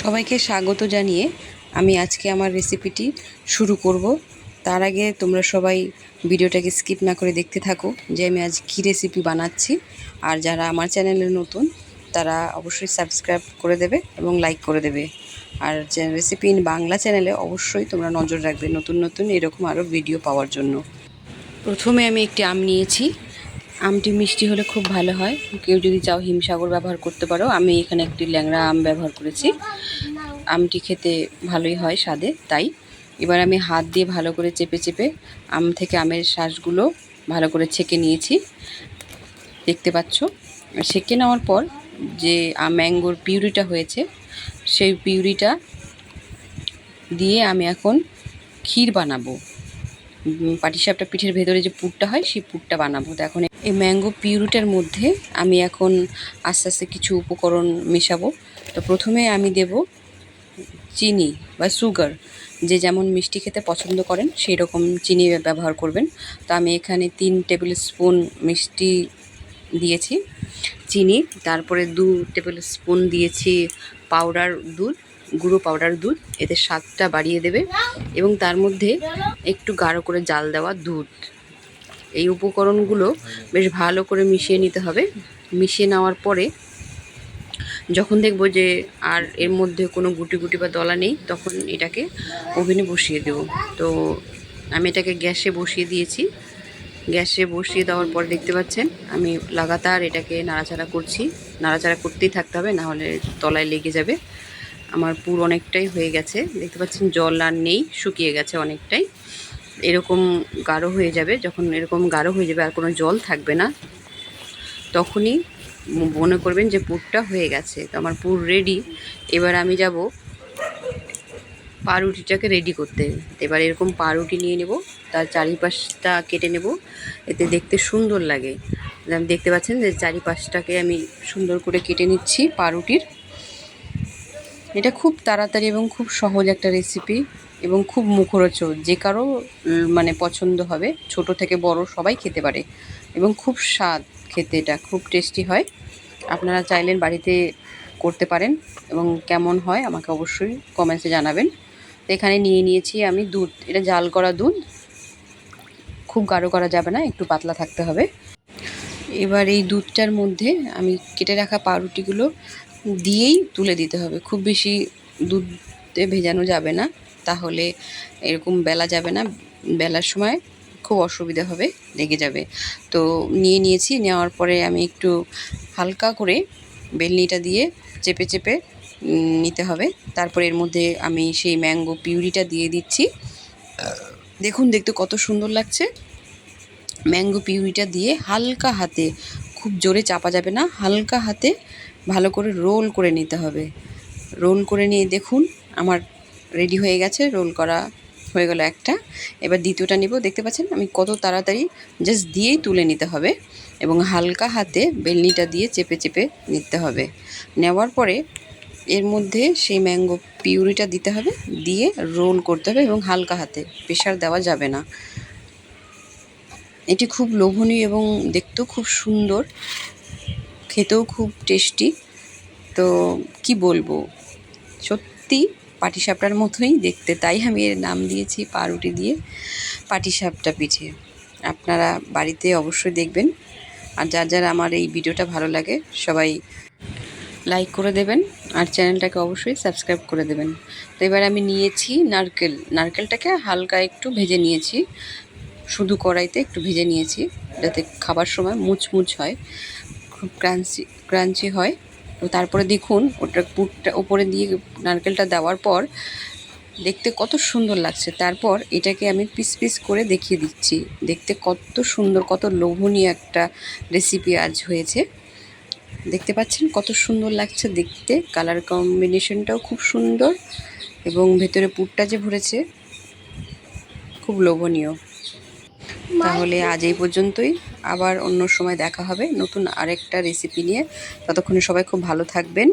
সবাইকে স্বাগত জানিয়ে আমি আজকে আমার রেসিপিটি শুরু করব। তার আগে তোমরা সবাই ভিডিওটাকে স্কিপ না করে দেখতে থাকো যে আমি আজ কী রেসিপি বানাচ্ছি। আর যারা আমার চ্যানেলে নতুন তারা অবশ্যই সাবস্ক্রাইব করে দেবে এবং লাইক করে দেবে। আর রেসিপি ইন বাংলা চ্যানেলে অবশ্যই তোমরা নজর রাখবে নতুন নতুন এরকম আরও ভিডিও পাওয়ার জন্য। প্রথমে আমি একটি আম নিয়েছি। আমটি মিষ্টি হলে খুব ভালো হয়, কেউ যদি চাও হিমসাগর ব্যবহার করতে পারো। আমি এখানে একটি ল্যাংড়া আম ব্যবহার করেছি। আমটি খেতে ভালোই হয় স্বাদে, তাই এবার আমি হাত দিয়ে ভালো করে চেপে চেপে আম থেকে আমের শাঁসগুলো ভালো করে ছেঁকে নিয়েছি, দেখতে পাচ্ছ। ছেঁকে নেওয়ার পর যে ম্যাঙ্গোর পিউরিটা হয়েছে সেই পিউরিটা দিয়ে আমি এখন ক্ষীর বানাবো। পাটিসাপটা পিঠের ভেতরে যে পুরটা হয় সেই পুরটা বানাবো। তো এখন এই ম্যাঙ্গো পিউরিটার মধ্যে আমি এখন আস্তে আস্তে কিছু উপকরণ মেশাবো। তো প্রথমে আমি দেব চিনি বা সুগার, যে যেমন মিষ্টি খেতে পছন্দ করেন সেই রকম চিনি ব্যবহার করবেন। তো আমি এখানে 3 টেবিল স্পুন মিষ্টি দিয়েছি চিনি, তারপরে 2 টেবিল স্পুন দিয়েছি পাউডার দুধ, গুঁড়ো পাউডার দুধ, এতে স্বাদটা বাড়িয়ে দেবে। এবং তার মধ্যে একটু গাঢ় করে জাল দেওয়া দুধ। এই উপকরণগুলো বেশ ভালো করে মিশিয়ে নিতে হবে। মিশিয়ে নেওয়ার পরে যখন দেখব যে আর এর মধ্যে কোনো গুটি গুটি বা দলা নেই, তখন এটাকে ওভেনে বসিয়ে দেব। তো আমি এটাকে গ্যাসে বসিয়ে দিয়েছি। গ্যাসে বসিয়ে দেওয়ার পর দেখতে পাচ্ছেন আমি লাগাতার এটাকে নাড়াচাড়া করছি। নাড়াচাড়া করতেই থাকতে হবে, না হলে তলায় লেগে যাবে। আমার পুর অনেকটাই হয়ে গেছে, দেখতে পাচ্ছেন জল আর নেই, শুকিয়ে গেছে অনেকটাই। এরকম গাঢ় হয়ে যাবে, যখন এরকম গাঢ় হয়ে যাবে আর কোনো জল থাকবে না, তখনই মনে করবেন যে পুরটা হয়ে গেছে। তো আমার পুর রেডি। এবার আমি যাব পাউরুটিটাকে রেডি করতে। এবার এরকম পাউরুটি নিয়ে নেব, তার চারিপাশটা কেটে নেব, এতে দেখতে সুন্দর লাগে। দেখতে পাচ্ছেন যে চারিপাশটাকে আমি সুন্দর করে কেটে নিচ্ছি পাউরুটির। এটা খুব তাড়াতাড়ি এবং খুব সহজ একটা রেসিপি এবং খুব মুখরোচক, যে কারো মানে পছন্দ হবে। ছোট থেকে বড় সবাই খেতে পারে এবং খুব স্বাদ খেতে, এটা খুব টেস্টি হয়। আপনারা চাইলেন বাড়িতে করতে পারেন এবং কেমন হয় আমাকে অবশ্যই কমেন্টসে জানাবেন। তো এখানে নিয়ে নিয়েছি আমি দুধ, এটা জাল করা দুধ, খুব গাঢ় করা যাবে না, একটু পাতলা থাকতে হবে। এবার এই দুধটার মধ্যে আমি কেটে রাখা পাউরুটিগুলো দিয়েই তুলে দিতে হবে। খুব বেশি দুধে ভেজানো যাবে না, তাহলে এরকম বেলা যাবে না, বেলার সময় খুব অসুবিধা হবে, লেগে যাবে। তো নিয়ে নিয়েছি, নেওয়ার পরে আমি একটু হালকা করে বেলনিটা দিয়ে চেপে চেপে নিতে হবে। তারপরে এর মধ্যে আমি সেই ম্যাঙ্গো পিউরিটা দিয়ে দিচ্ছি। দেখুন দেখতে কত সুন্দর লাগছে। ম্যাঙ্গো পিউরিটা দিয়ে হালকা হাতে, খুব জোরে চাপা যাবে না, হালকা হাতে ভালো করে রোল করে নিতে হবে। রোল করে নিয়ে দেখুন আমার রেডি হয়ে গেছে, রোল করা হয়ে গেল একটা। এবার দ্বিতীয়টা নিব। দেখতে পাচ্ছেন আমি কত তাড়াতাড়ি জাস্ট দিয়েই তুলে নিতে হবে এবং হালকা হাতে বেলনিটা দিয়ে চেপে চেপে নিতে হবে। নেওয়ার পরে এর মধ্যে সেই ম্যাঙ্গো পিউরিটা দিতে হবে, দিয়ে রোল করতে হবে এবং হালকা হাতে, প্রেশার দেওয়া যাবে না। এটি খুব লোভনীয় এবং দেখতেও খুব সুন্দর, খেতেও খুব টেস্টি। তো কি বলবো, সত্যি পাটিসাপটার মতোই দেখতে, তাই আমি এর নাম দিয়েছি পাউরুটি দিয়ে পাটিসাপটা পিঠে। আপনারা বাড়িতে অবশ্যই দেখবেন। আর যার যার আমার এই ভিডিওটা ভালো লাগে সবাই লাইক করে দেবেন আর চ্যানেলটাকে অবশ্যই সাবস্ক্রাইব করে দেবেন। তো এবার আমি নিয়েছি নারকেল, নারকেলটাকে হালকা একটু ভেজে নিয়েছি, শুধু কড়াইতে একটু ভেজে নিয়েছি, যাতে খাবার সময় মুচমুচ হয়, খুব ক্রাঞ্চি ক্রাঞ্চি হয়। তো তারপরে দেখুন ওটা পুরটা ওপরে দিয়ে নারকেলটা দেওয়ার পর দেখতে কত সুন্দর লাগছে। তারপর এটাকে আমি পিস পিস করে দেখিয়ে দিচ্ছি, দেখতে কত সুন্দর, কত লোভনীয় একটা রেসিপি আজ হয়েছে। দেখতে পাচ্ছেন কত সুন্দর লাগছে দেখতে, কালার কম্বিনেশনটাও খুব সুন্দর এবং ভেতরে পুরটা যে ভরেছে খুব লোভনীয়। তাহলে আজ এই পর্যন্তই, আবার অন্য সময় দেখা হবে নতুন আরেকটা রেসিপি নিয়ে। ততক্ষণে সবাই খুব ভালো থাকবেন।